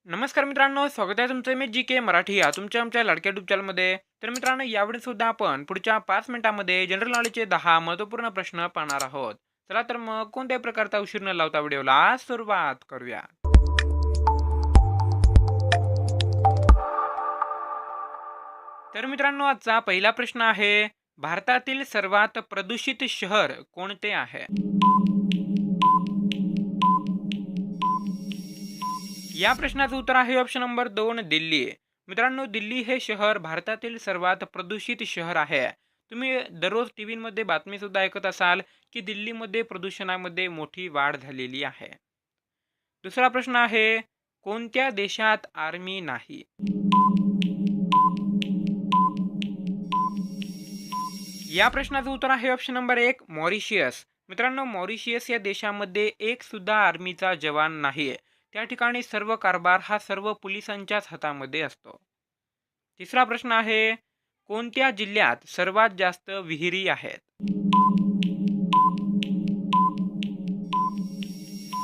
नमस्कार मित्रांनो, स्वागत आहे तुमचं मी जी के मराठी या तुमच्या आमच्या लाडक्या युट्यूब चॅनलमध्ये. तर मित्रांनो, यावेळी सुद्धा आपण पुढच्या 5 मिनिटांमध्ये जनरल नॉलेजचे 10 महत्त्वपूर्ण प्रश्न पाहणार आहोत. चला तर मग कोणत्याही प्रकारचा उशीर न लावता व्हिडिओला सुरुवात करूया. तर मित्रांनो, आजचा पहिला प्रश्न आहे, भारतातील सर्वात प्रदूषित शहर कोणते आहे? या प्रश्नाचं उत्तर आहे ऑप्शन नंबर 2, दिल्ली. मित्रांनो, दिल्ली हे शहर भारतातील सर्वात प्रदूषित शहर आहे. तुम्ही दररोज टीव्हीमध्ये बातमी सुद्धा ऐकत असाल की दिल्लीमध्ये प्रदूषणामध्ये मोठी वाढ झालेली आहे. दुसरा प्रश्न आहे, कोणत्या देशात आर्मी नाही? या प्रश्नाचं उत्तर आहे ऑप्शन नंबर 1, मॉरिशियस. मित्रांनो, मॉरिशियस या देशामध्ये एक सुद्धा आर्मीचा जवान नाही. त्या ठिकाणी सर्व कारभार हा सर्व पोलिसांच्याच हातामध्ये असतो. तिसरा प्रश्न आहे, कोणत्या जिल्ह्यात सर्वात जास्त विहिरी आहेत?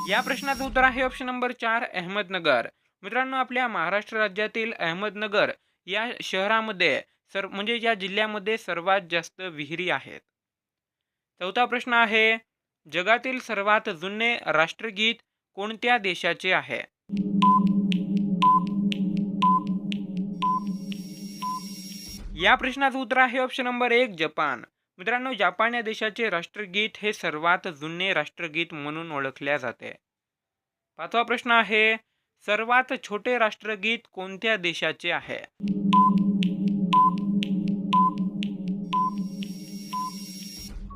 या प्रश्नाचं उत्तर आहे ऑप्शन नंबर 4, अहमदनगर. मित्रांनो, आपल्या महाराष्ट्र राज्यातील अहमदनगर या शहरामध्ये म्हणजे या जिल्ह्यामध्ये सर्वात जास्त विहिरी आहेत. चौथा प्रश्न आहे, जगातील सर्वात जुने राष्ट्रगीत कोणत्या देशाचे आहे? या प्रश्नाचं उत्तर आहे ऑप्शन नंबर 1, जपान. मित्रांनो, जपान या देशाचे राष्ट्रगीत हे सर्वात जुने राष्ट्रगीत म्हणून ओळखले जाते. पाचवा प्रश्न आहे, सर्वात छोटे राष्ट्रगीत कोणत्या देशाचे आहे?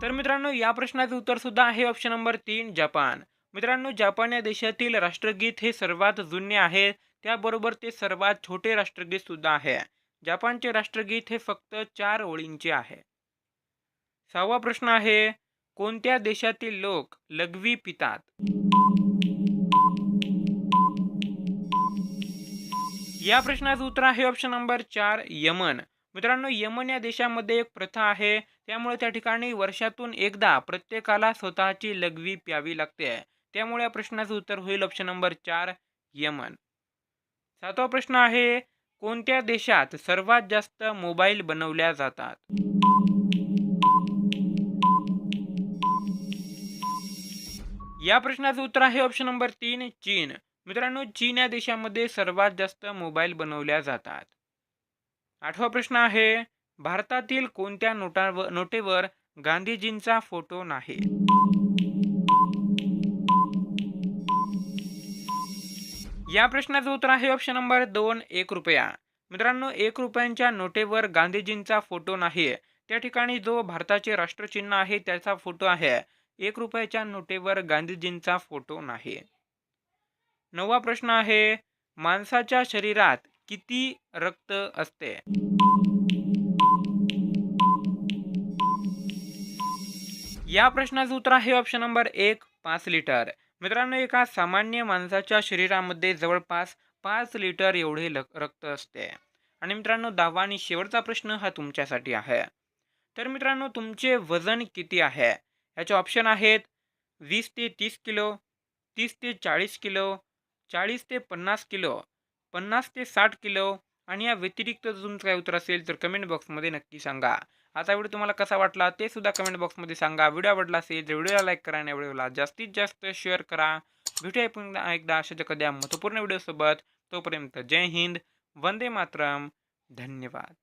तर मित्रांनो, या प्रश्नाचे उत्तर सुद्धा आहे ऑप्शन नंबर 3, जपान. मित्रांनो, जपान या देशातील राष्ट्रगीत हे सर्वात जुने आहे, त्याबरोबर ते सर्वात छोटे राष्ट्रगीत सुद्धा आहे. जपानचे राष्ट्रगीत हे फक्त 4 ओळींचे आहे. सहावा प्रश्न आहे, कोणत्या देशातील लोक लघवी पितात? या प्रश्नाचं उत्तर आहे ऑप्शन नंबर 4, यमन. मित्रांनो, यमन या देशामध्ये एक प्रथा आहे, त्यामुळे त्या ठिकाणी वर्षातून एकदा प्रत्येकाला स्वतःची लघवी प्यावी लागते. त्यामुळे या प्रश्नाचं उत्तर होईल ऑप्शन नंबर 4, यमन. सातवा प्रश्न आहे, कोणत्या देशात सर्वात जास्त मोबाईल बनवल्या जातात? या प्रश्नाचं उत्तर आहे ऑप्शन नंबर 3, चीन. मित्रांनो, चीन या देशामध्ये सर्वात जास्त मोबाईल बनवल्या जातात. आठवा प्रश्न आहे, भारतातील कोणत्या नोटेवर गांधीजींचा फोटो नाही? या प्रश्नाचं उत्तर आहे ऑप्शन नंबर 2, 1 रुपया. मित्रांनो, 1 रुपयांच्या नोटेवर गांधीजींचा फोटो नाही. त्या ठिकाणी जो भारताचे राष्ट्रचिन्ह आहे त्याचा फोटो आहे. 1 रुपयाच्या नोटेवर गांधीजींचा फोटो नाही. नववा प्रश्न आहे, माणसाच्या शरीरात किती रक्त असते? या प्रश्नाचं उत्तर आहे ऑप्शन नंबर 1, 5 लिटर. मित्रांनो, एका सामान्य माणसाच्या शरीरामध्ये जवळपास 5 लिटर एवढे रक्त असते. आणि मित्रांनो, 10वा आणि शेवटचा प्रश्न हा तुमच्यासाठी आहे. तर मित्रांनो, तुमचे वजन किती आहे? याचे ऑप्शन आहेत 20 ते 30 किलो, 30 ते 40 किलो, 40 ते 50 किलो, 50 ते 60 किलो. आणि या व्यतिरिक्त जर तुमचं काय उत्तर असेल तर कमेंट बॉक्समध्ये नक्की सांगा. आता व्हिडिओ तुम्हाला कसा वाटला ते सुद्धा कमेंट बॉक्समध्ये सांगा. व्हिडिओ आवडला असेल तर व्हिडिओला लाईक करा आणि व्हिडिओला जास्तीत जास्त शेअर करा. भेटूया पुन्हा एकदा अशाच एखाद्या महत्त्वपूर्ण व्हिडिओसोबत. तोपर्यंत जय हिंद, वंदे मातरम, धन्यवाद.